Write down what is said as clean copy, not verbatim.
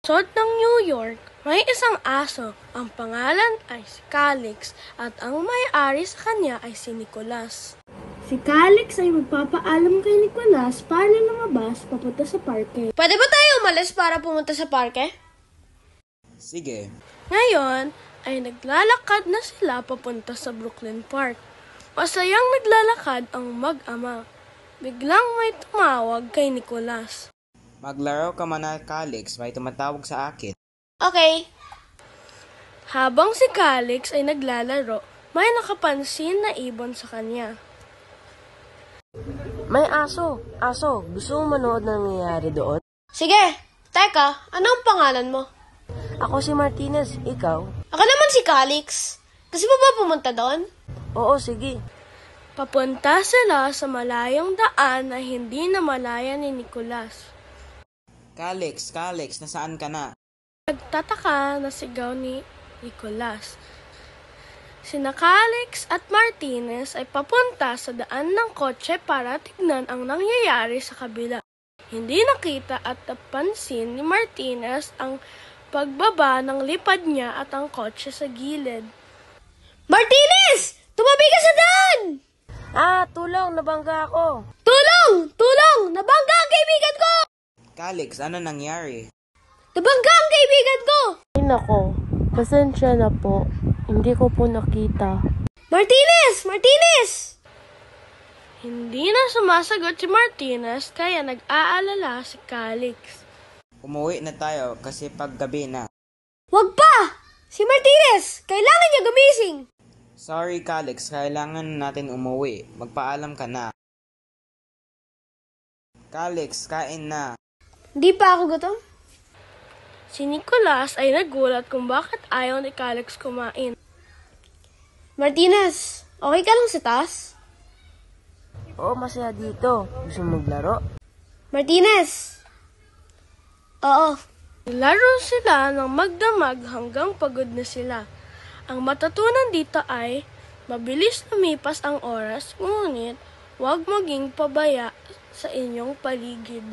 Lungsod ng New York, may isang aso. Ang pangalan ay si Calix at ang may-ari sa kanya ay si Nicolas. Si Calix ay magpapaalam kay Nicolas para lumabas papunta sa parke. Pwede ba tayo umalis para pumunta sa parke? Sige. Ngayon ay naglalakad na sila papunta sa Brooklyn Park. Masayang naglalakad ang mag-ama. Biglang may tumawag kay Nicolas. Maglaro ka man na, Calix. May tumatawag sa akin. Okay. Habang si Calix ay naglalaro, may nakapansin na ibon sa kanya. May aso. Aso, gusto mo manood ng nangyayari doon? Sige. Teka, anong pangalan mo? Ako si Martinez, ikaw? Ako naman si Calix. Kasi mo ba pumunta doon? Oo, sige. Papunta sila sa malayong daan na hindi na malaya ni Nicolas. Calix, nasaan ka na? Nagtataka na sigaw ni Nicolas. Sina Calix at Martinez ay papunta sa daan ng kotse para tignan ang nangyayari sa kabila. Hindi nakita at napansin ni Martinez ang pagbaba ng lipad niya at ang kotse sa gilid. Martinez! Tumabi ka sa daan! Tulong, nabangga ako. Tulong! Tulong! Nabangga ang kaibigan ko! Calix, ano nangyari? Nabangga ang kaibigan ko! Ay nako, pasensya na po. Hindi ko po nakita. Martinez! Martinez! Hindi na sumasagot si Martinez kaya nag-aalala si Calix. Umuwi na tayo kasi paggabi na. Wag pa! Si Martinez! Kailangan niya gumising! Sorry, Calix. Kailangan natin umuwi. Magpaalam ka na. Calix, kain na. Hindi pa ako gutom. Si Nicolas ay nagulat kung bakit ayaw ni Calix kumain. Martinez, okay ka lang sa taas? Oo, masaya dito. Gusto mo maglaro? Martinez! Oo. Laro sila ng magdamag hanggang pagod na sila. Ang matutunan dito ay mabilis lumipas ang oras, ngunit huwag maging pabaya sa inyong paligid.